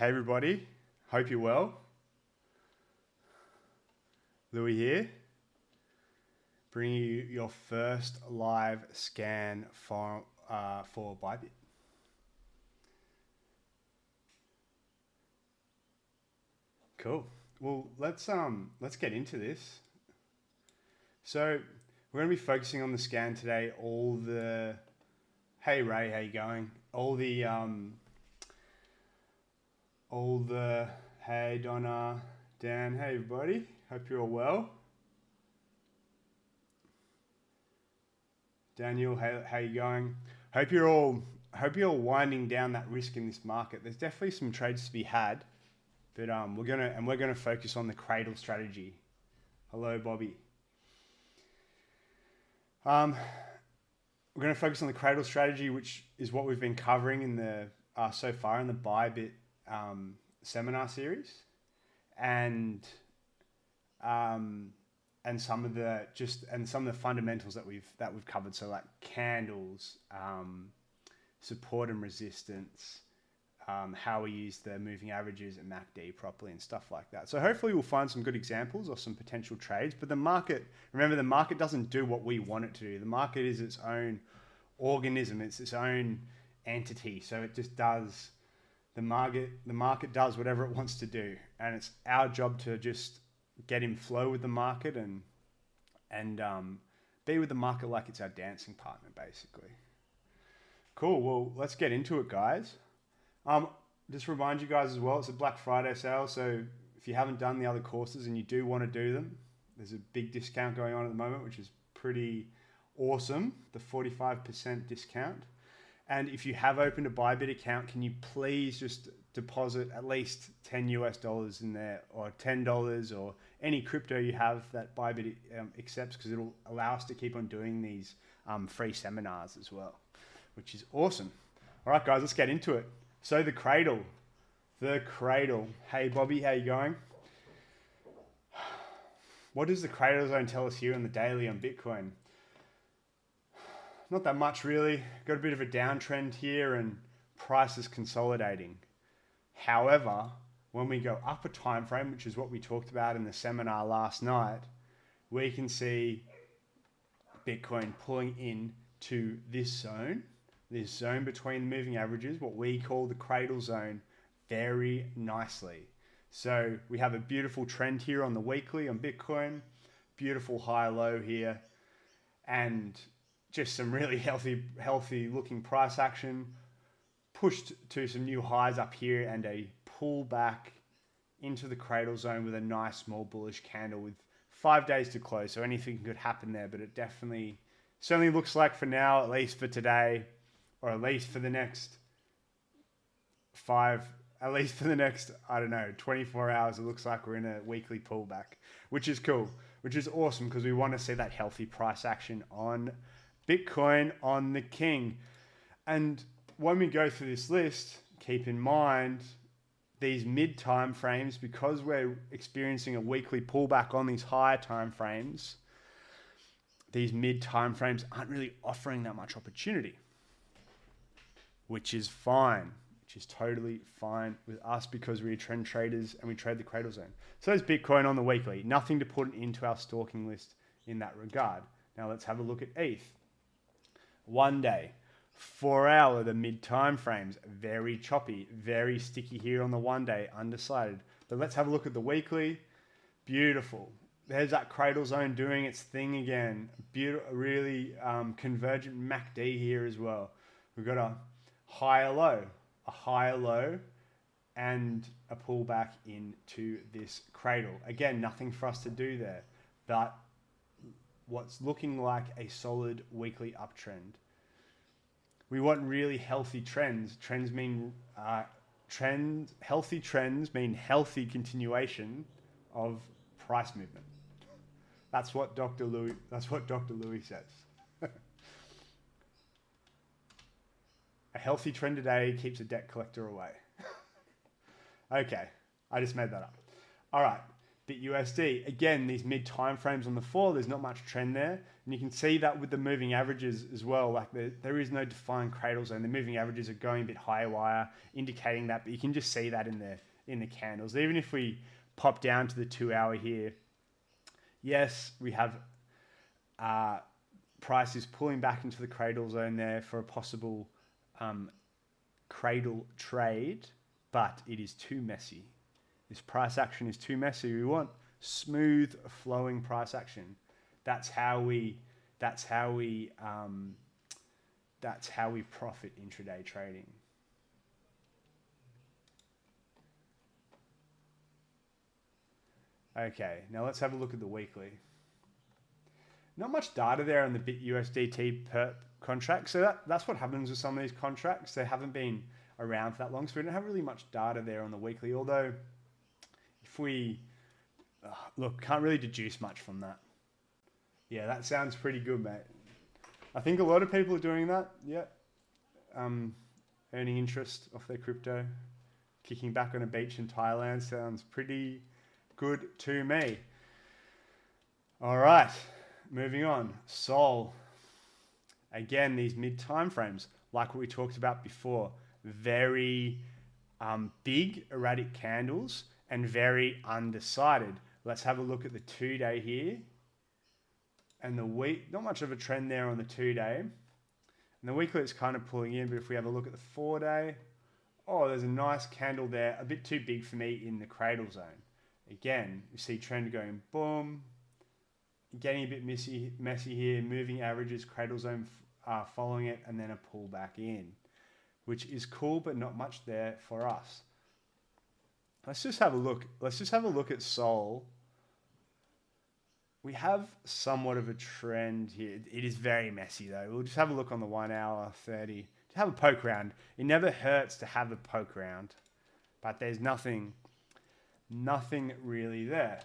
Hey everybody, hope you're well. Louis here, bringing you your first live scan for Bybit. Cool. Well, let's get into this. So we're going to be focusing on the scan today. Hey Ray, how you going? Hey Donna, Dan, hey everybody. Hope you're all well. Daniel, how you going? Hope you're all winding down that risk in this market. There's definitely some trades to be had, but we're gonna focus on the Cradle strategy. Hello, Bobby. We're gonna focus on the Cradle strategy, which is what we've been covering in the so far in the Bybit seminar series, and some of the fundamentals that we've covered. So like candles, support and resistance, how we use the moving averages and MACD properly and stuff like that. So hopefully we'll find some good examples or some potential trades. But remember, the market doesn't do what we want it to do. The market is its own organism. It's its own entity. So it just does. The market does whatever it wants to do, and it's our job to just get in flow with the market and be with the market like it's our dancing partner, basically. Cool. Well, let's get into it, guys. Just remind you guys as well, it's a Black Friday sale, so if you haven't done the other courses and you do want to do them, there's a big discount going on at the moment, which is pretty awesome. The 45% discount. And if you have opened a Bybit account, can you please just deposit at least $10 in there, or $10, or any crypto you have that Bybit accepts, because it'll allow us to keep on doing these free seminars as well, which is awesome. All right, guys, let's get into it. So the Cradle. Hey, Bobby, how you going? What does the Cradle zone tell us here on the daily on Bitcoin? Not that much, really. Got a bit of a downtrend here and price is consolidating. However, when we go up a time frame, which is what we talked about in the seminar last night, we can see Bitcoin pulling in to this zone between the moving averages, what we call the Cradle zone, very nicely. So we have a beautiful trend here on the weekly on Bitcoin, beautiful high low here, and just some really healthy looking price action, pushed to some new highs up here, and a pull back into the Cradle zone with a nice small bullish candle with 5 days to close. So anything could happen there, but it certainly looks like for now, at least for today, or at least for the next 24 hours, it looks like we're in a weekly pullback, which is cool, which is awesome, because we want to see that healthy price action on Bitcoin, on the king. And when we go through this list, keep in mind these mid time frames, because we're experiencing a weekly pullback on these higher time frames. These mid time frames aren't really offering that much opportunity, which is fine, which is totally fine with us, because we're trend traders and we trade the Cradle zone. So there's Bitcoin on the weekly, nothing to put into our stalking list in that regard. Now let's have a look at ETH. 1 day, 4 hour, the mid time frames, very choppy, very sticky here on the 1 day, undecided. But let's have a look at the weekly. Beautiful. There's that Cradle zone doing its thing again. Beautiful, really convergent MACD here as well. We've got a higher low, and a pullback into this Cradle. Again, nothing for us to do there, but what's looking like a solid weekly uptrend. We want really healthy trends. Healthy trends mean healthy continuation of price movement. That's what Dr. Louis says. A healthy trend today keeps a debt collector away. Okay, I just made that up. All right, BitUSD. Again, these mid time frames on the fall, there's not much trend there. And you can see that with the moving averages as well. Like there is no defined cradle zone. The moving averages are going a bit higher wire, indicating that, but you can just see that in the candles. Even if we pop down to the 2 hour here, yes, we have prices pulling back into the cradle zone there for a possible cradle trade, but it is too messy. This price action is too messy. We want smooth flowing price action. That's how we profit intraday trading. Okay, now let's have a look at the weekly. Not much data there on the BitUSDT PERP contract. So that's what happens with some of these contracts. They haven't been around for that long, so we don't have really much data there on the weekly. Although, if we look, can't really deduce much from that. Yeah, that sounds pretty good, mate. I think a lot of people are doing that. Yeah, earning interest off their crypto, kicking back on a beach in Thailand sounds pretty good to me. All right, moving on. Sol. Again, these mid time frames, like what we talked about before, very big erratic candles and very undecided. Let's have a look at the 2 day here. And the week, not much of a trend there on the 2 day. And the weekly it's kind of pulling in, but if we have a look at the 4 day, oh, there's a nice candle there, a bit too big for me in the cradle zone. Again, you see trend going boom, getting a bit messy here, moving averages, cradle zone following it, and then a pull back in, which is cool, but not much there for us. Let's just have a look. Let's just have a look at Sol. We have somewhat of a trend here. It is very messy though. We'll just have a look on the 1 hour 30. To have a poke round. It never hurts to have a poke round, but there's nothing really there.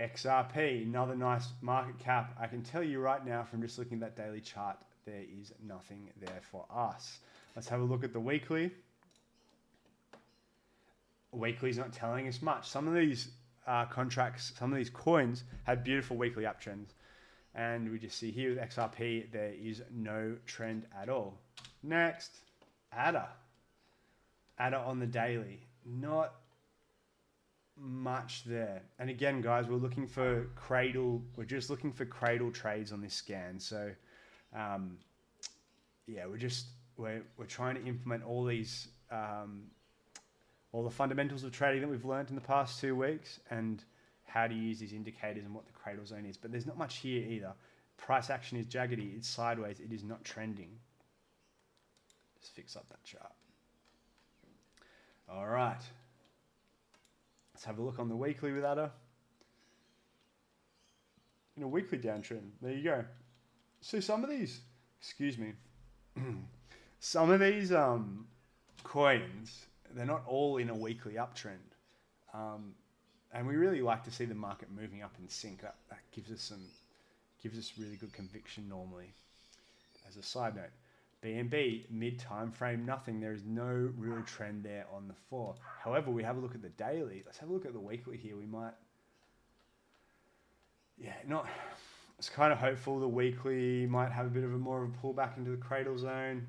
XRP, another nice market cap. I can tell you right now from just looking at that daily chart, there is nothing there for us. Let's have a look at the weekly. Weekly's not telling us much. Some of these contracts, some of these coins have beautiful weekly uptrends. And we just see here with XRP, there is no trend at all. Next, ADA. ADA on the daily. Not much there. And again, guys, we're looking for cradle. We're just looking for cradle trades on this scan. So, yeah, we're trying to implement all these, all the fundamentals of trading that we've learned in the past 2 weeks, and how to use these indicators and what the cradle zone is. But there's not much here either. Price action is jaggedy. It's sideways. It is not trending. Just fix up that chart. All right. Let's have a look on the weekly with ADA. In a weekly downtrend. There you go. So some of these, excuse me, some of these coins, they're not all in a weekly uptrend. And we really like to see the market moving up in sync. That gives us really good conviction normally. As a side note, BNB, mid time frame, nothing. There is no real trend there on the 4. However, we have a look at the daily. Let's have a look at the weekly here. We might, it's kind of hopeful the weekly might have a bit of more of a pullback into the cradle zone.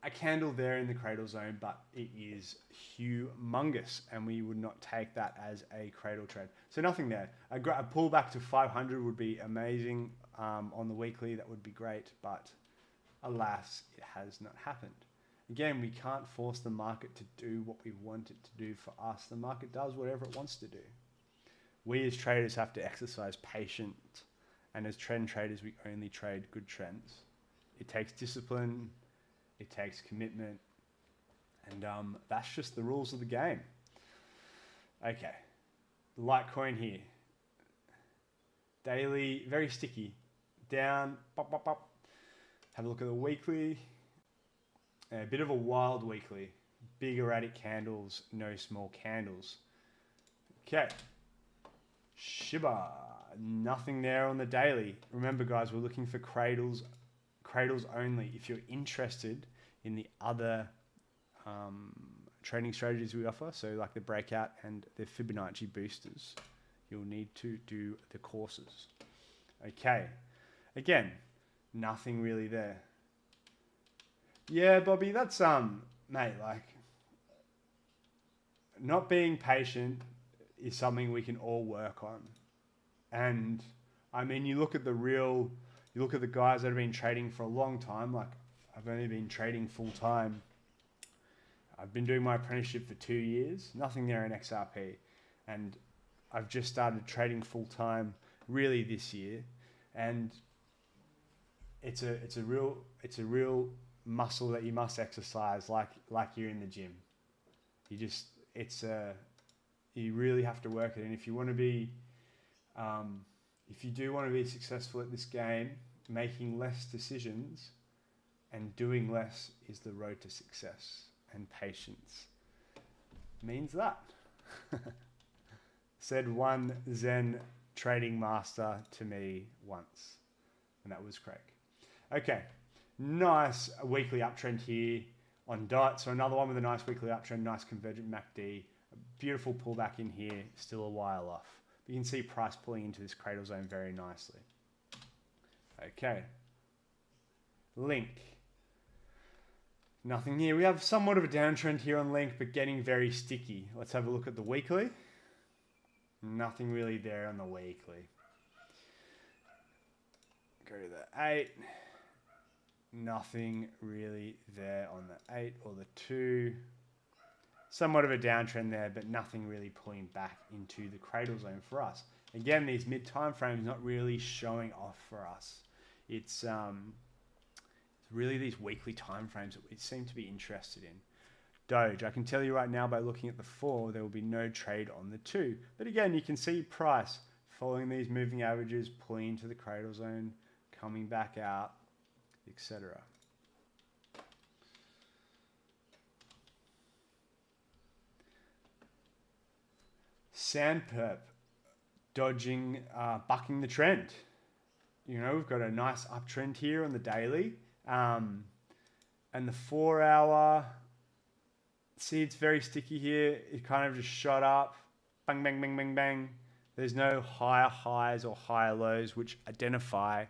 A candle there in the cradle zone, but it is humongous, and we would not take that as a cradle trade. So nothing there. A pullback to 500 would be amazing on the weekly. That would be great, but alas, it has not happened. Again, we can't force the market to do what we want it to do for us. The market does whatever it wants to do. We as traders have to exercise patience, and as trend traders, we only trade good trends. It takes discipline. It takes commitment, and that's just the rules of the game. Okay, Litecoin here. Daily, very sticky. Down, pop, pop, pop. Have a look at the weekly. A bit of a wild weekly. Big erratic candles, no small candles. Okay. Shiba, nothing there on the daily. Remember, guys, we're looking for cradles only. If you're interested in the other trading strategies we offer. So like the breakout and the Fibonacci boosters, you'll need to do the courses. Okay. Again, nothing really there. Yeah, Bobby, that's, mate, like, not being patient is something we can all work on. And I mean, you look at the guys that have been trading for a long time. Like, I've only been trading full time. I've been doing my apprenticeship for 2 years, nothing there in XRP. And I've just started trading full time really this year. And it's a real muscle that you must exercise like you're in the gym. You really have to work it. And if you want to be, if you do want to be successful at this game, making less decisions and doing less is the road to success. And patience means that. Said one Zen trading master to me once, and that was Craig. Okay, nice weekly uptrend here on DOT. So another one with a nice weekly uptrend, nice convergent MACD. A beautiful pullback in here, still a while off. But you can see price pulling into this cradle zone very nicely. Okay. Link. Nothing here. We have somewhat of a downtrend here on Link, but getting very sticky. Let's have a look at the weekly. Nothing really there on the weekly. Go to the 8. Nothing really there on the 8 or the 2. Somewhat of a downtrend there, but nothing really pulling back into the cradle zone for us. Again, these mid time frames not really showing off for us. It's really these weekly time frames that we seem to be interested in. Doge, I can tell you right now by looking at the 4, there will be no trade on the 2. But again, you can see price following these moving averages, pulling into the cradle zone, coming back out, etc. Sand perp, dodging, bucking the trend. You know, we've got a nice uptrend here on the daily. And the 4 hour, see, it's very sticky here. It kind of just shot up, bang, bang, bang, bang, bang. There's no higher highs or higher lows, which identify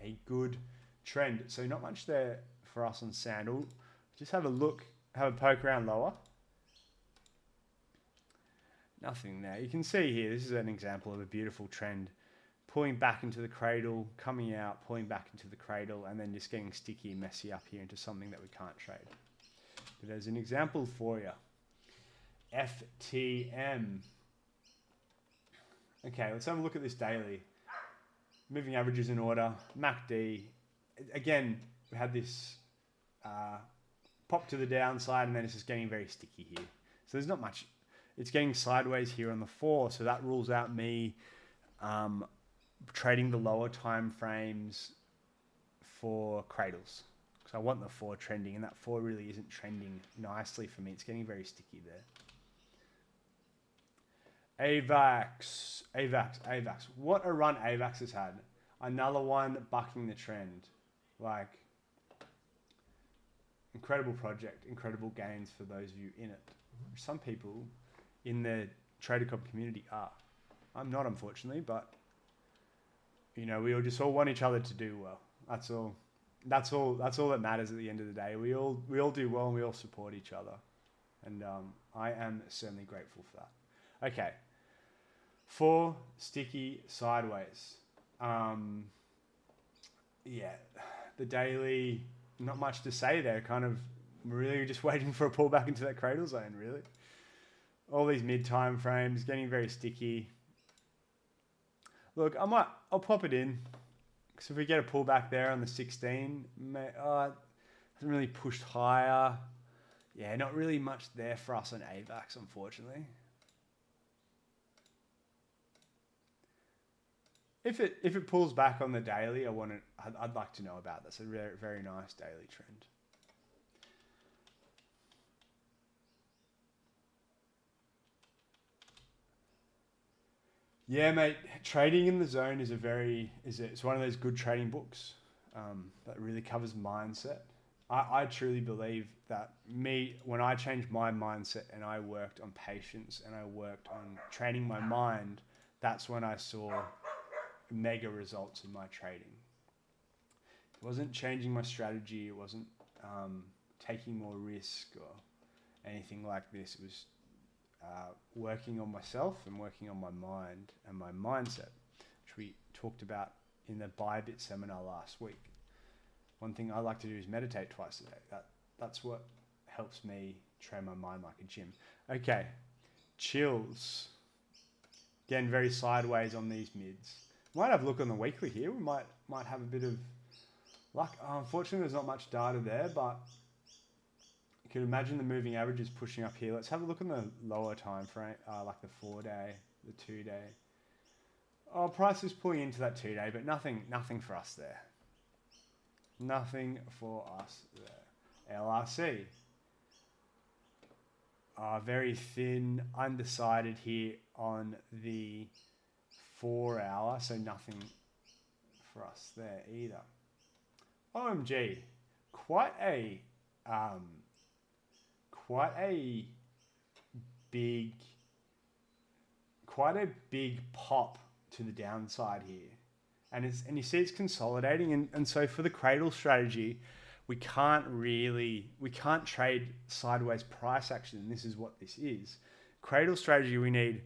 a good trend. So not much there for us on Sandal. Just have a look, have a poke around lower. Nothing there. You can see here, this is an example of a beautiful trend. Pulling back into the cradle, coming out, pulling back into the cradle, and then just getting sticky and messy up here into something that we can't trade. But as an example for you, FTM. Okay, let's have a look at this daily. Moving averages in order, MACD. Again, we had this pop to the downside, and then it's just getting very sticky here. So there's not much. It's getting sideways here on the 4, so that rules out me trading the lower time frames for cradles. Because I want the 4 trending, and that 4 really isn't trending nicely for me. It's getting very sticky there. AVAX. What a run AVAX has had. Another one bucking the trend. Like, incredible project, incredible gains for those of you in it. Some people in the TRADERCOBB community are. I'm not, unfortunately, but you know, we all just all want each other to do well. That's all that matters at the end of the day. We all do well, and we all support each other. And I am certainly grateful for that. Okay. 4 sticky sideways. Yeah, the daily, not much to say there. Kind of really just waiting for a pullback into that cradle zone, really. All these mid time frames getting very sticky. Look, I'll pop it in. Because if we get a pullback there on the 16, it hasn't really pushed higher. Yeah, not really much there for us on AVAX, unfortunately. If it pulls back on the daily, I'd like to know about this. A very, very nice daily trend. Yeah, mate. Trading in the Zone is it's one of those good trading books that really covers mindset. I truly believe that when I changed my mindset and I worked on patience and I worked on training my mind, that's when I saw mega results in my trading. It wasn't changing my strategy. It wasn't taking more risk or anything like this. It was working on myself and working on my mind and my mindset, which we talked about in the Bybit seminar last week. One thing I like to do is meditate twice a day. That's what helps me train my mind like a gym. Okay, chills. Again, very sideways on these mids. Might have a look on the weekly here. We might have a bit of luck. Unfortunately, there's not much data there, but you can imagine the moving average is pushing up here. Let's have a look on the lower time frame, like the 4-day, the 2-day. Oh, price is pulling into that 2-day, but nothing for us there. Nothing for us there. LRC. Very thin, undecided here on the 4-hour, so nothing for us there either. OMG, quite a big pop to the downside here. And you see it's consolidating, and so for the Cradle strategy, we can't trade sideways price action, and this is what this is. Cradle strategy, we need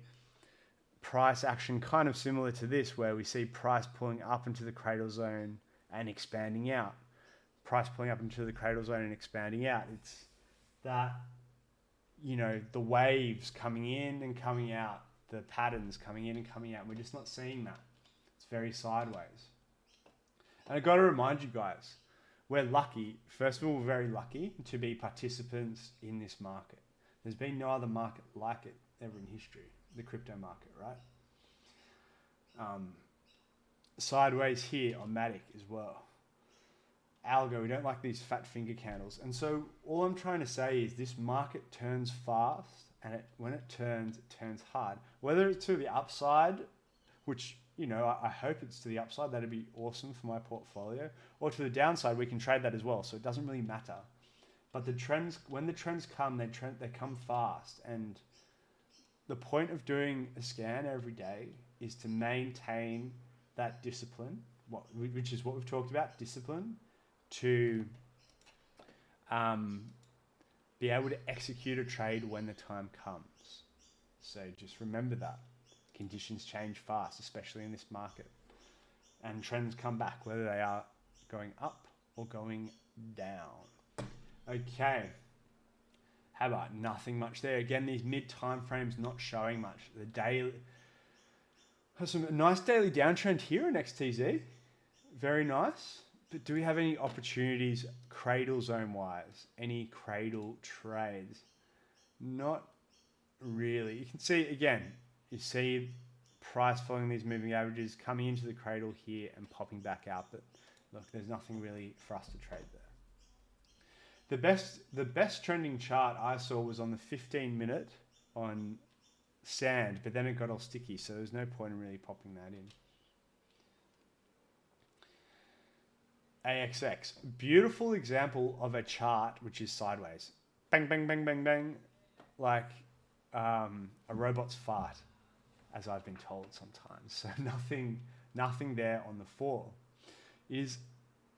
price action kind of similar to this, where we see price pulling up into the Cradle zone and expanding out. Price pulling up into the Cradle zone and expanding out. It's that, the waves coming in and coming out, the patterns coming in and coming out. We're just not seeing that. It's very sideways. And I got to remind you guys, we're lucky. First of all, we're very lucky to be participants in this market. There's been no other market like it ever in history, the crypto market, right? Sideways here on Matic as well. Algo, we don't like these fat finger candles. And so all I'm trying to say is this market turns fast, and when it turns hard. Whether it's to the upside, which, I hope it's to the upside, that'd be awesome for my portfolio, or to the downside, we can trade that as well. So it doesn't really matter. But when the trends come, they come fast. And the point of doing a scan every day is to maintain that discipline, which is what we've talked about, discipline, to be able to execute a trade when the time comes. So just remember that. Conditions change fast, especially in this market. And trends come back, whether they are going up or going down. Okay. How about nothing much there? Again, these mid time frames not showing much. The daily has some nice daily downtrend here in XTZ. Very nice. But do we have any opportunities Cradle zone wise? Any Cradle trades? Not really. You can see again, you see price following these moving averages coming into the Cradle here and popping back out. But look, there's nothing really for us to trade there. The best trending chart I saw was on the 15-minute on sand, but then it got all sticky, so there's no point in really popping that in. AXX, beautiful example of a chart which is sideways. Bang, bang, bang, bang, bang, like a robot's fart, as I've been told sometimes. So nothing there on the fall. Is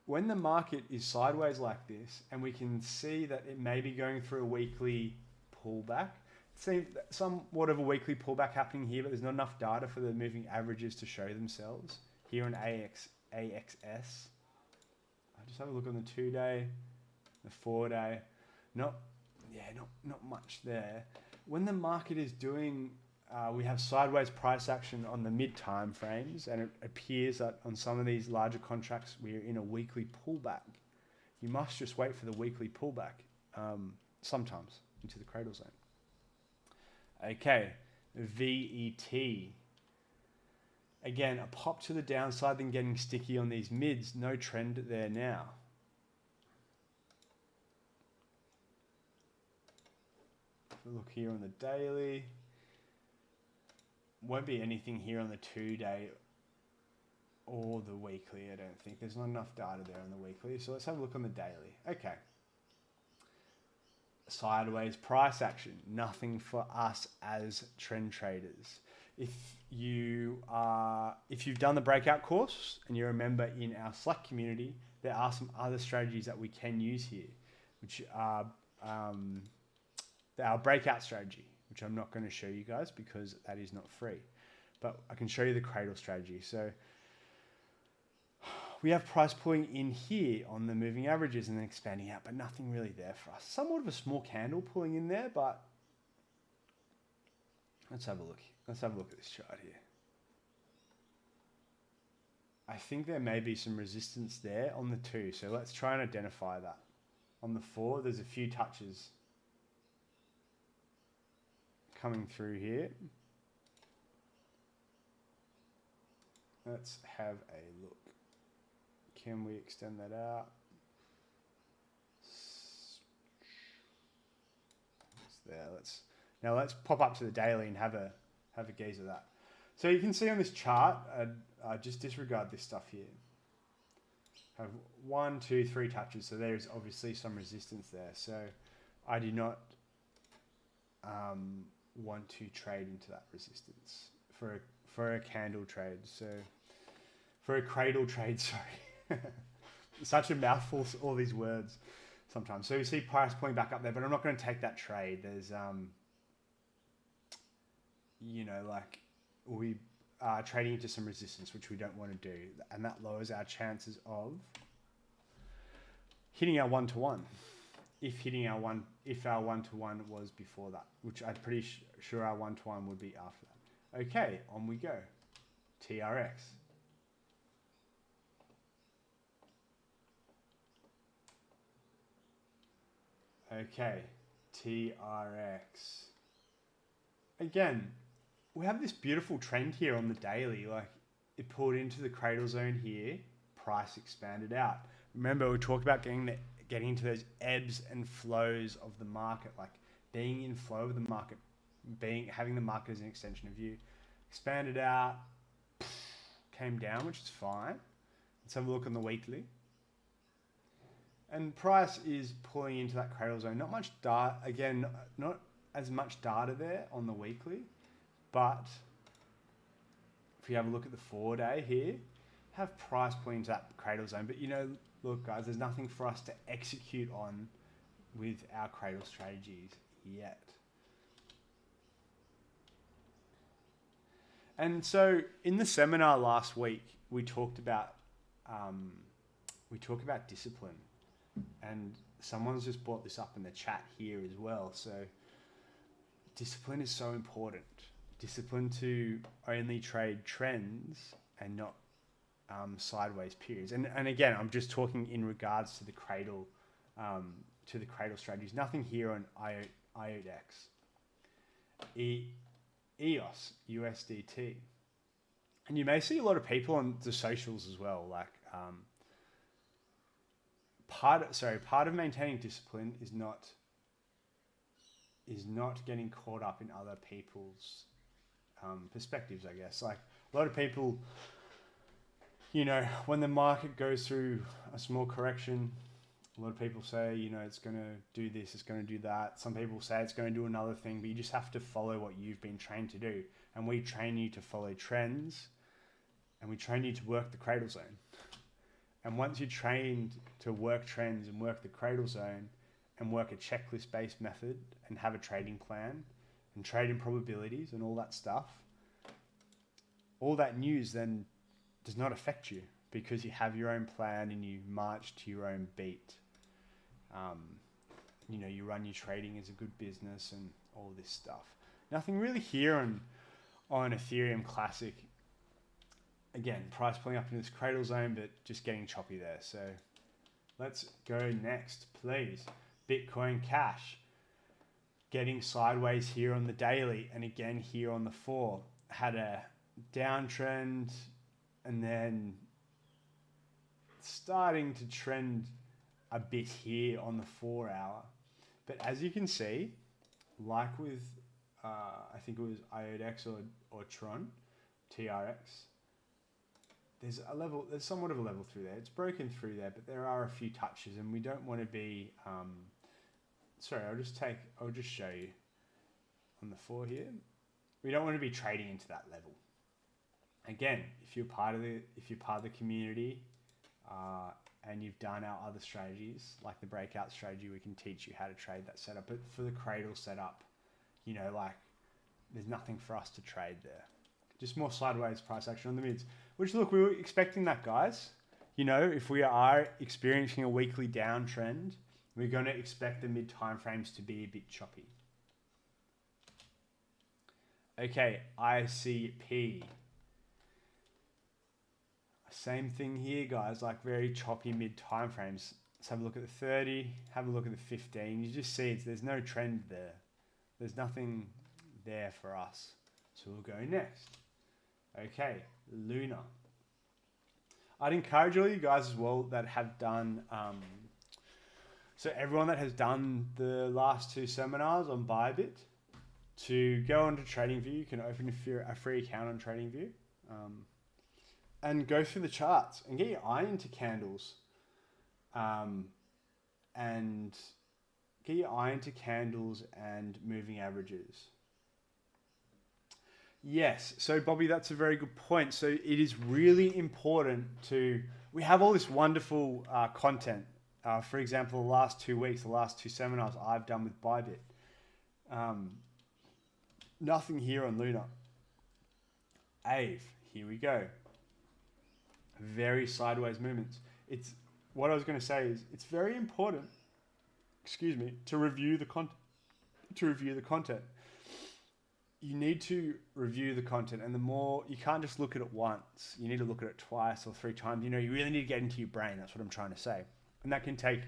when the market is sideways like this, and we can see that it may be going through a weekly pullback. See somewhat of a weekly pullback happening here, but there's not enough data for the moving averages to show themselves. Here on AXS. Just have a look on the 2-day, the 4-day. Not much there. When the market is doing, we have sideways price action on the mid time frames, and it appears that on some of these larger contracts we're in a weekly pullback. You must just wait for the weekly pullback, sometimes into the Cradle zone. Okay, VET. Again, a pop to the downside, then getting sticky on these mids. No trend there now. Look here on the daily. Won't be anything here on the 2-day or the weekly, I don't think. There's not enough data there on the weekly. So let's have a look on the daily. Okay, sideways price action. Nothing for us as trend traders. If you've done the breakout course and you're a member in our Slack community, there are some other strategies that we can use here, which are our breakout strategy, which I'm not going to show you guys because that is not free, but I can show you the Cradle strategy. So we have price pulling in here on the moving averages and then expanding out, but nothing really there for us. Somewhat of a small candle pulling in there, but let's have a look. Let's have a look at this chart here. I think there may be some resistance there on the 2, so let's try and identify that. On the 4, there's a few touches coming through here. Let's have a look. Can we extend that out? It's there. Let's pop up to the daily and have a gaze at that. So you can see on this chart, just disregard this stuff here. Have 1, 2, 3 touches. So there's obviously some resistance there. So I do not want to trade into that resistance for a candle trade. So for a cradle trade, sorry. Such a mouthful, all these words sometimes. So you see price pulling back up there, but I'm not going to take that trade. There's, we are trading into some resistance, which we don't want to do. And that lowers our chances of hitting our 1-to-1. If our 1-to-1 was before that, which I'm pretty sure our 1-to-1 would be after that. Okay, on we go. TRX. Okay, TRX. Again, we have this beautiful trend here on the daily. Like, it pulled into the cradle zone here, price expanded out. Remember, we talked about getting into those ebbs and flows of the market, like being in flow of the market, having the market as an extension of you. Expanded out, came down, which is fine. Let's have a look on the weekly. And price is pulling into that cradle zone. Not much data, again, not as much data there on the weekly, but if you have a look at the 4-day here, have price pulling into that cradle zone. But look guys, there's nothing for us to execute on with our cradle strategies yet. And so in the seminar last week, we talked about discipline. And someone's just brought this up in the chat here as well. So discipline is so important. Discipline to only trade trends and not sideways periods. And again, I'm just talking in regards to the cradle strategies. Nothing here on IODEX. EOS, USDT. And you may see a lot of people on the socials as well, like part of maintaining discipline is not getting caught up in other people's perspectives, I guess. Like a lot of people, when the market goes through a small correction, a lot of people say, it's going to do this, it's going to do that. Some people say it's going to do another thing, but you just have to follow what you've been trained to do. And we train you to follow trends, and we train you to work the cradle zone. And once you're trained to work trends and work the cradle zone and work a checklist-based method and have a trading plan and trading probabilities and all that stuff, all that news then does not affect you because you have your own plan and you march to your own beat. You run your trading as a good business and all this stuff. Nothing really here on Ethereum Classic. Again, price pulling up into this cradle zone, but just getting choppy there. So let's go next, please. Bitcoin Cash. Getting sideways here on the daily, and again here on the 4. Had a downtrend, and then starting to trend a bit here on the 4-hour. But as you can see, like with, I think it was IODEX or Tron, TRX, there's somewhat of a level through there. It's broken through there, but there are a few touches, and we don't want to be sorry, I'll just show you on the 4 here. We don't want to be trading into that level. Again, if you're part of the community, and you've done our other strategies, like the breakout strategy, we can teach you how to trade that setup. But for the Cradle setup, you know, like there's nothing for us to trade there. Just more sideways price action on the mids, which look, we were expecting that, guys. You know, if we are experiencing a weekly downtrend, we're going to expect the mid time frames to be a bit choppy. Okay, ICP. Same thing here, guys, like very choppy mid time frames. Let's have a look at the 30, have a look at the 15. You just see there's no trend there. There's nothing there for us. So we'll go next. Okay, Luna. I'd encourage all you guys as well that have done, so everyone that has done the last 2 seminars on Bybit, to go onto TradingView. You can open a free account on TradingView. And go through the charts and get your eye into candles, and get your eye into candles and moving averages. Yes, so Bobby, that's a very good point. So it is really important we have all this wonderful content. For example, the last 2 weeks, the last 2 seminars I've done with Bybit. Nothing here on Luna. AVE, here we go. Very sideways movements. It's what I was going to say is it's very important, to review the content. You need to review the content, and the more you can't just look at it once. You need to look at it twice or 3 times. You know, you really need to get into your brain. That's what I'm trying to say, and that can take.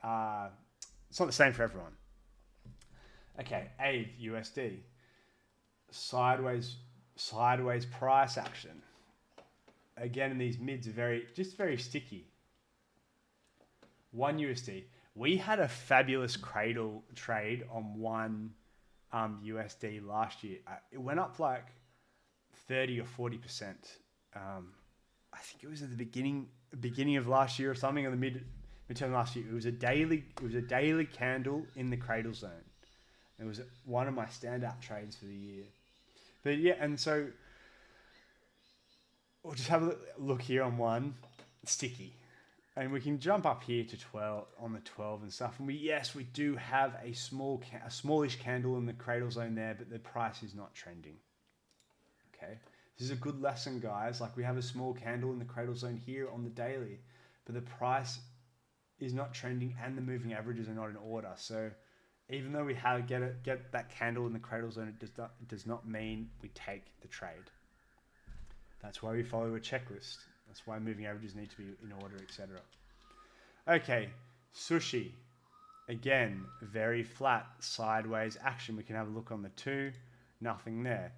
It's not the same for everyone. Okay, AVAXUSDT. Sideways price action. Again, in these mids are very sticky. $1 We had a fabulous Cradle trade on $1 last year. It went up like 30 or 40%. I think it was at the beginning of last year or something, or the midterm last year. It was a daily candle in the Cradle zone. It was one of my standout trades for the year. But yeah, and so we'll just have a look here on one, sticky. And we can jump up here to 12 on the 12 and stuff. And we do have a smallish candle in the Cradle zone there, but the price is not trending. Okay, this is a good lesson, guys. Like, we have a small candle in the Cradle zone here on the daily, but the price is not trending and the moving averages are not in order. So even though we get that candle in the Cradle zone, it does not mean we take the trade. That's why we follow a checklist. That's why moving averages need to be in order, etc. Okay, sushi. Again, very flat sideways action. We can have a look on the 2. Nothing there.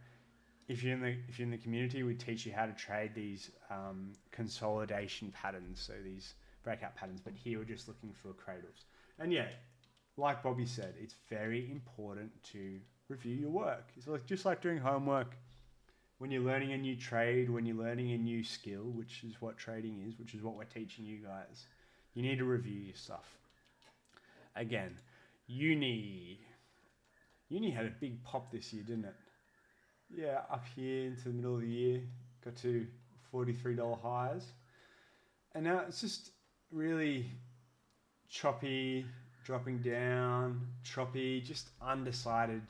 If you're in the community, we teach you how to trade these consolidation patterns, so these breakout patterns. But here we're just looking for cradles. And yeah, like Bobby said, it's very important to review your work. It's just like doing homework. When you're learning a new trade, when you're learning a new skill, which is what trading is, which is what we're teaching you guys, you need to review your stuff. Again, uni had a big pop this year, didn't it? Yeah, up here into the middle of the year, got to $43 highs. And now it's just really choppy, dropping down, choppy, just undecided.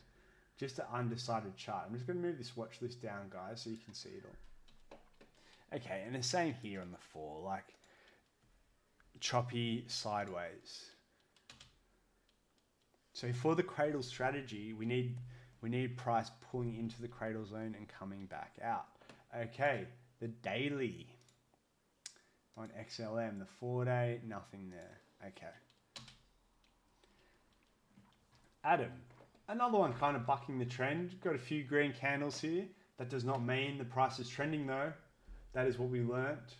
Just an undecided chart. I'm just going to move this watch list down, guys, so you can see it all. Okay, and the same here on the 4, like choppy sideways. So for the Cradle strategy, we need price pulling into the Cradle zone and coming back out. Okay, the daily on XLM, the 4-day, nothing there. Okay. Adam. Another one kind of bucking the trend. Got a few green candles here. That does not mean the price is trending though. That is what we learnt.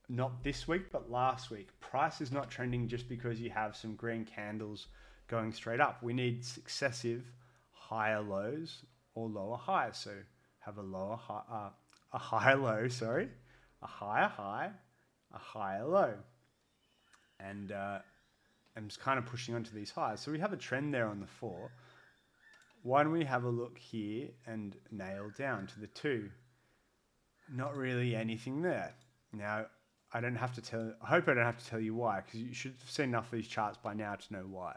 Not this week, but last week. Price is not trending just because you have some green candles going straight up. We need successive higher lows or lower highs. So have a higher low, sorry, a higher high, a higher low. And and it's kind of pushing onto these highs. So we have a trend there on the 4. Why don't we have a look here and nail down to the 2? Not really anything there. Now, I hope I don't have to tell you why, because you should have seen enough of these charts by now to know why.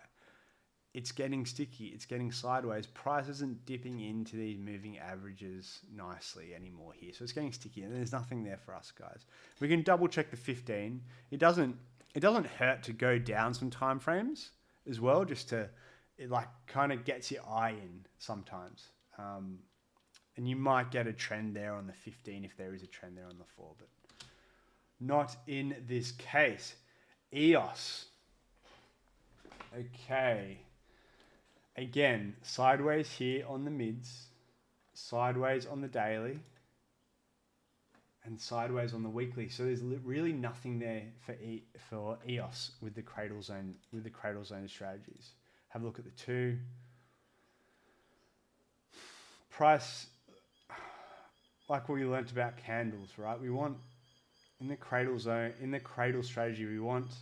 It's getting sticky. It's getting sideways. Price isn't dipping into these moving averages nicely anymore here. So it's getting sticky, and there's nothing there for us, guys. We can double check the 15. It doesn't hurt to go down some time frames as well, just to, it like kind of gets your eye in sometimes. And you might get a trend there on the 15 if there is a trend there on the 4, but not in this case. EOS. Okay. Again, sideways here on the mids, sideways on the daily, and sideways on the weekly. So there's really nothing there for EOS with the cradle zone strategies. Have a look at the 2. Price, like we learnt about candles, right? We want in the cradle zone, in the cradle strategy, we want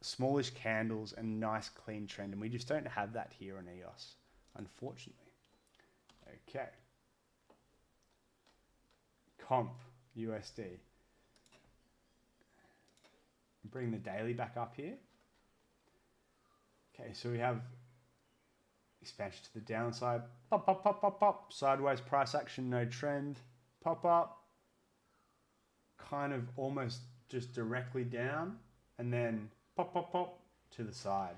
smallish candles and nice clean trend, and we just don't have that here on EOS, unfortunately. Okay. Comp USD. Bring the daily back up here. Okay, so we have expansion to the downside. Pop, pop, pop, pop, pop. Sideways price action, no trend. Pop up. Kind of almost just directly down, and then pop, pop, pop to the side.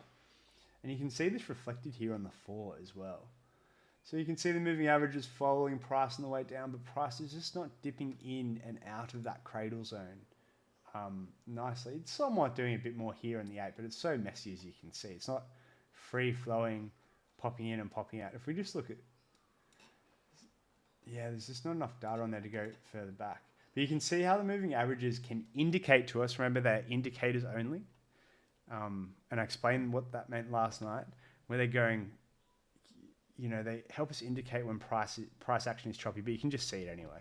And you can see this reflected here on the 4 as well. So you can see the moving averages following price on the way down, but price is just not dipping in and out of that cradle zone nicely. It's somewhat doing a bit more here in the 8, but it's so messy as you can see. It's not free flowing, popping in and popping out. If we just look at, yeah, there's just not enough data on there to go further back. But you can see how the moving averages can indicate to us. Remember, they're indicators only. And I explained what that meant last night, where they're going, you know, they help us indicate when price action is choppy, but you can just see it anyway.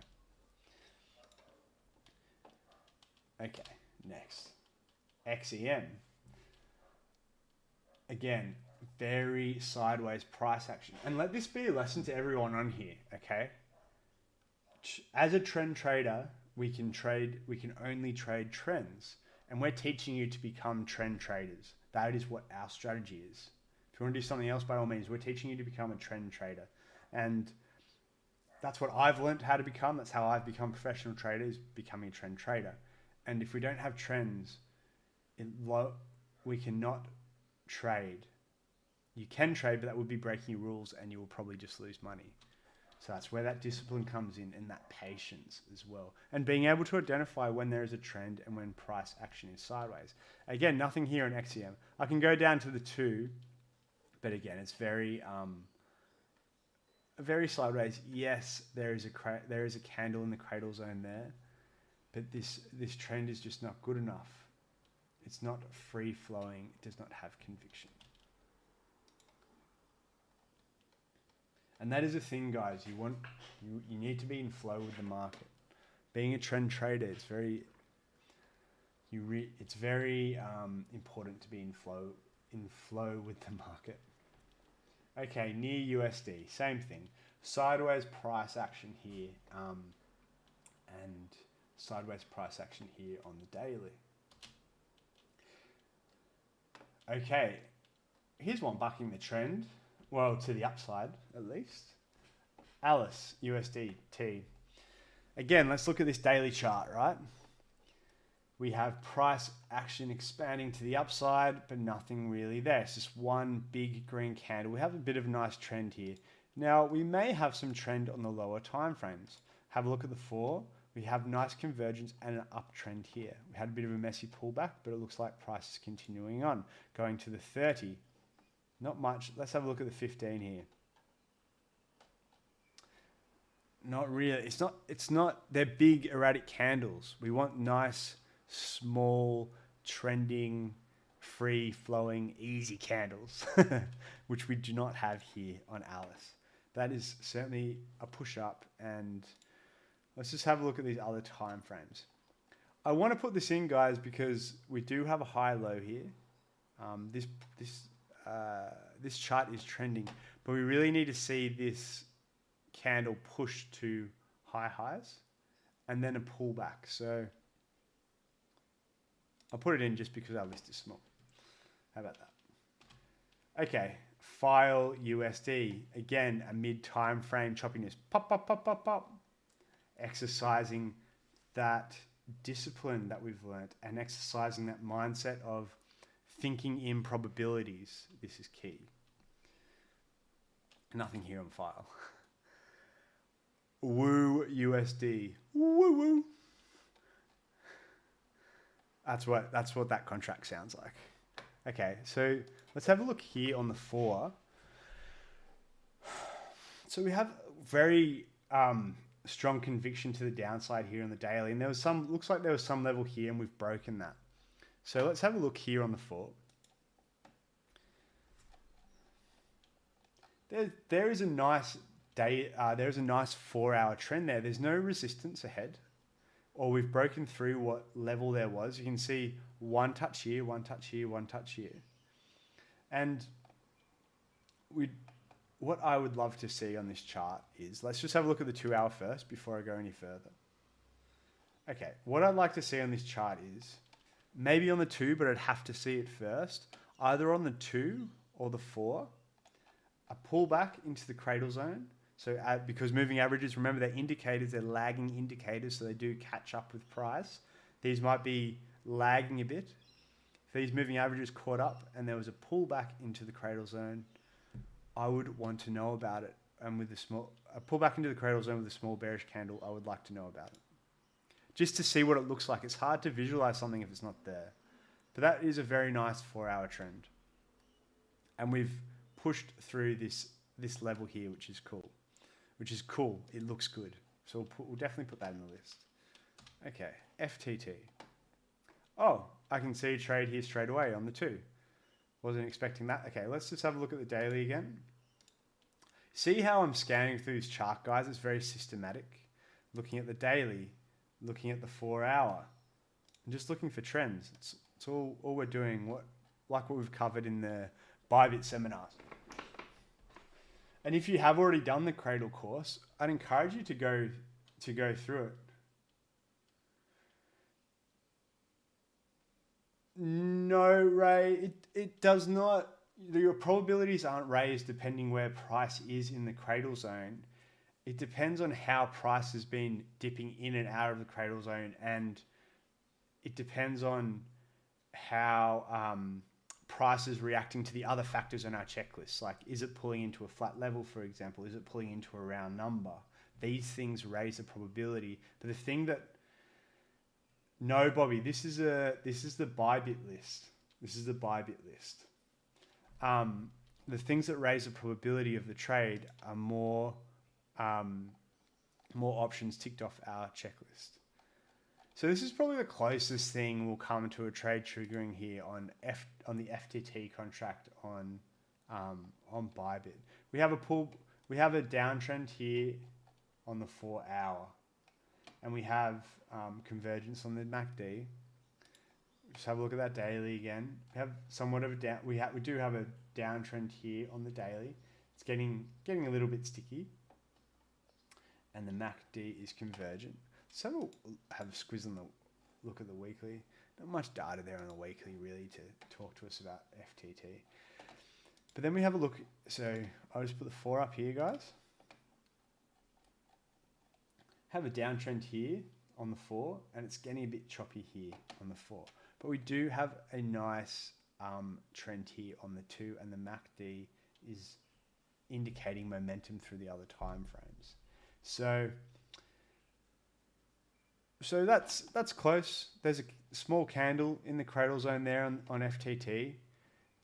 Okay, next. XEM. Again, very sideways price action. And let this be a lesson to everyone on here, okay? As a trend trader, we can only trade trends. And we're teaching you to become trend traders. That is what our strategy is. If you want to do something else, by all means, we're teaching you to become a trend trader. And that's what I've learned how to become. That's how I've become professional traders, becoming a trend trader. And if we don't have trends, we cannot trade. You can trade, but that would be breaking your rules and you will probably just lose money. So that's where that discipline comes in, and that patience as well. And being able to identify when there is a trend and when price action is sideways. Again, nothing here in XEM. I can go down to the 2, but again, it's very sideways. Yes, there is a candle in the cradle zone there, but this trend is just not good enough. It's not free flowing. It does not have conviction. And that is the thing, guys. You need to be in flow with the market. Being a trend trader, it's very important to be in flow with the market. Okay, near USD, same thing. Sideways price action here, and sideways price action here on the daily. Okay, here's one bucking the trend. Well, to the upside, at least. Alice, USDT. Again, let's look at this daily chart, right? We have price action expanding to the upside, but nothing really there. It's just one big green candle. We have a bit of a nice trend here. Now, we may have some trend on the lower time frames. Have a look at the 4. We have nice convergence and an uptrend here. We had a bit of a messy pullback, but it looks like price is continuing on. Going to the 30. Not much. Let's have a look at the 15 here. Not really. It's not, they're big erratic candles. We want nice, small, trending, free flowing, easy candles, which we do not have here on Alice. That is certainly a push up, and let's just have a look at these other time frames. I want to put this in, guys, because we do have a high low here. This chart is trending, but we really need to see this candle push to high highs and then a pullback. So I'll put it in just because our list is small. How about that? Okay, file USD. Again, a mid-time frame choppiness. Pop, pop, pop, pop, pop. Exercising that discipline that we've learned and exercising that mindset of thinking in probabilities. This is key. Nothing here on file. WOOUSDT. Woo woo. That's what that contract sounds like. Okay, so let's have a look here on the 4. So we have very strong conviction to the downside here on the daily, and looks like there was some level here, and we've broken that. So let's have a look here on the 4. There is a nice day. There's a nice 4-hour trend there. There's no resistance ahead, or we've broken through what level there was. You can see one touch here, one touch here, one touch here, and what I would love to see on this chart is, let's just have a look at the 2-hour first before I go any further. Okay, what I'd like to see on this chart is maybe on the 2, but I'd have to see it first, either on the 2 or the 4, a pullback into the cradle zone. So because moving averages, remember, they're indicators, they're lagging indicators, so they do catch up with price. These might be lagging a bit. If these moving averages caught up and there was a pullback into the cradle zone, I would want to know about it. And with a pullback into the cradle zone with a small bearish candle, I would like to know about it. Just to see what it looks like. It's hard to visualize something if it's not there. But that is a very nice 4-hour trend. And we've pushed through this level here, which is cool. It looks good. So we'll definitely put that in the list. Okay, FTT. Oh, I can see a trade here straight away on the 2. Wasn't expecting that. Okay, let's just have a look at the daily again. See how I'm scanning through this chart, guys? It's very systematic. Looking at the daily, looking at the 4-hour, and just looking for trends. It's all we're doing, like what we've covered in the Bybit seminars. And if you have already done the Cradle course, I'd encourage you to go through it. No, Ray, it does not. Your probabilities aren't raised depending where price is in the cradle zone. It depends on how price has been dipping in and out of the cradle zone, and it depends on how price is reacting to the other factors on our checklist. Like, is it pulling into a flat level, for example? Is it pulling into a round number? These things raise the probability. But the thing that, no, Bobby, this is the Bybit list. This is the Bybit list. The things that raise the probability of the trade are more options ticked off our checklist. So this is probably the closest thing we'll come to a trade triggering here on the FTT contract on Bybit. We have a downtrend here on the 4-hour, and we have convergence on the MACD. Just have a look at that daily again. We have somewhat of a down. We do have a downtrend here on the daily. It's getting a little bit sticky, and the MACD is convergent. So we'll have a squiz on the look at the weekly. Not much data there on the weekly really to talk to us about FTT. But then we have a look. So I'll just put the 4 up here, guys. Have a downtrend here on the 4, and it's getting a bit choppy here on the 4. But we do have a nice trend here on the 2, and the MACD is indicating momentum through the other time frames. So that's close. There's a small candle in the cradle zone there on FTT.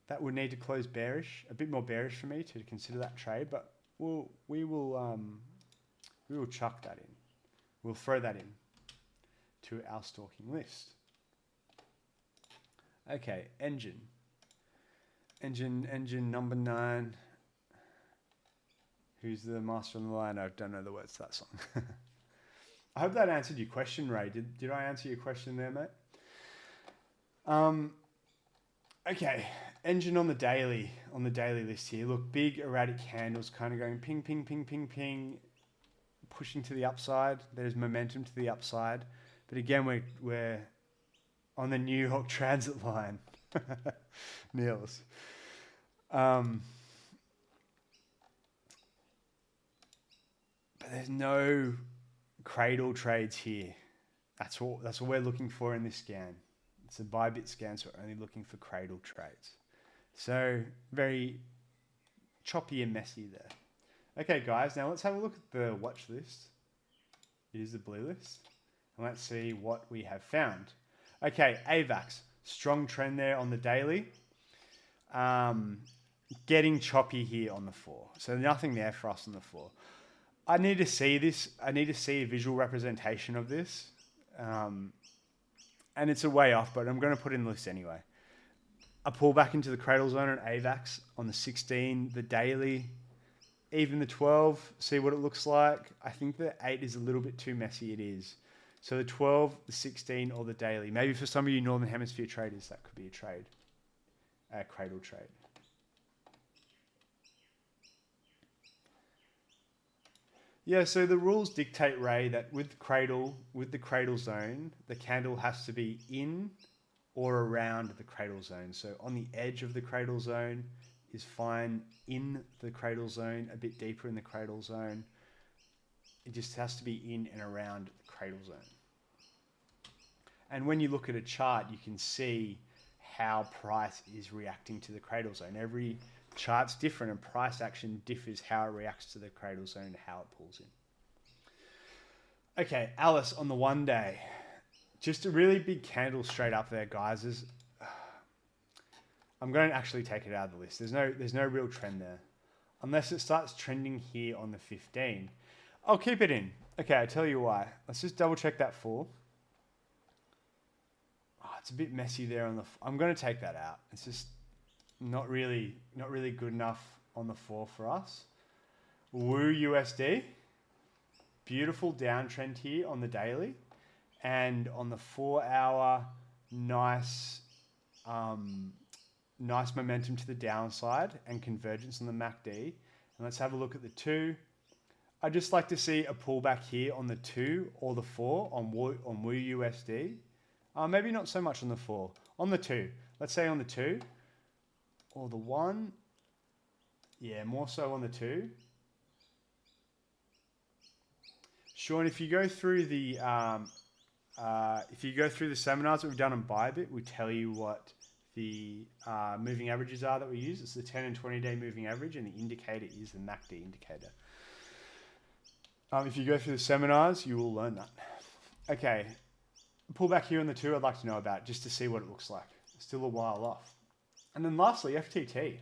That would need to close bearish, a bit more bearish for me to consider that trade, but we will chuck that in. We'll throw that in to our stalking list. Okay, engine number 9. Who's the master on the line? I don't know the words to that song. I hope that answered your question, Ray. Did I answer your question there, mate? Okay, engine on the daily list here. Look, big erratic candles kind of going ping, ping, ping, ping, ping, pushing to the upside. There's momentum to the upside. But again, we're on the New York Transit line. Niels. But there's no Cradle trades here. That's what we're looking for in this scan. It's a Bybit scan, so we're only looking for Cradle trades. So very choppy and messy there. Okay, guys, now let's have a look at the watch list. Here's the blue list. And let's see what we have found. Okay, AVAX, strong trend there on the daily. Getting choppy here on the 4. So nothing there for us on the 4. I need to see this. I need to see a visual representation of this. And it's a way off, but I'm going to put in the list anyway. A pullback into the Cradle zone on AVAX on the 16, the daily, even the 12, see what it looks like. I think the 8 is a little bit too messy, it is. So the 12, the 16, or the daily. Maybe for some of you Northern Hemisphere traders, that could be a trade, a Cradle trade. Yeah, so the rules dictate, Ray, that with the Cradle zone, the candle has to be in or around the Cradle zone. So on the edge of the Cradle zone is fine. In the Cradle zone, a bit deeper in the Cradle zone, it just has to be in and around the Cradle zone. And when you look at a chart, you can see how price is reacting to the Cradle zone. Every chart's different, and price action differs how it reacts to the Cradle zone and how it pulls in. Okay, Alice on the 1 day. Just a really big candle straight up there, guys. I'm going to actually take it out of the list. There's no real trend there. Unless it starts trending here on the 15. I'll keep it in. Okay, I'll tell you why. Let's just double check that 4. Oh, it's a bit messy there on the... I'm going to take that out. It's just not really good enough on the 4 for us. WOOUSDT. Beautiful downtrend here on the daily. And on the 4 hour, nice momentum to the downside and convergence on the MACD. And let's have a look at the 2. I'd just like to see a pullback here on the 2 or the 4 on WOOUSDT. Maybe not so much on the 4. On the 2. Let's say on the 2 or the 1. Yeah, more so on the 2. Sean, if you go through the seminars that we've done on Bybit, we tell you what the moving averages are that we use. It's the 10 and 20 day moving average, and the indicator is the MACD indicator. If you go through the seminars, you will learn that. Okay, pull back here on the 2 I'd like to know about, just to see what it looks like. It's still a while off. And then lastly, FTT.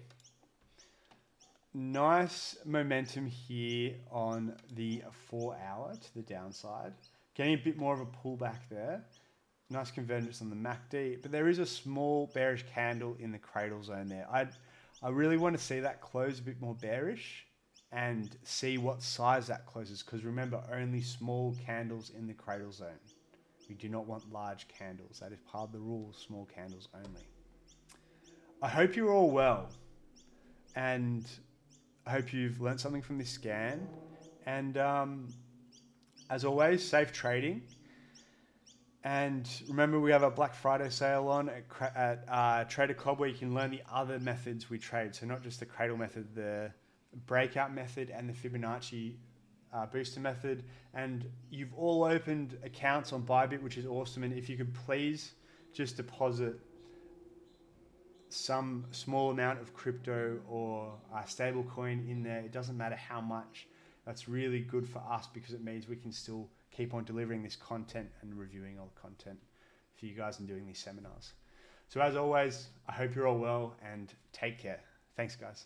Nice momentum here on the 4 hour to the downside. Getting a bit more of a pullback there. Nice convergence on the MACD, but there is a small bearish candle in the Cradle zone there. I really want to see that close a bit more bearish and see what size that closes, because remember, only small candles in the Cradle zone. We do not want large candles. That is part of the rule, small candles only. I hope you're all well, and I hope you've learned something from this scan. And as always, safe trading. And remember, we have a Black Friday sale on at TRADERCOBB, where you can learn the other methods we trade. So not just the Cradle method, the breakout method and the Fibonacci booster method. And you've all opened accounts on Bybit, which is awesome. And if you could please just deposit some small amount of crypto or stable coin in there, it doesn't matter how much. That's really good for us, because it means we can still keep on delivering this content and reviewing all the content for you guys and doing these seminars. So as always, I hope you're all well, and take care. Thanks, guys.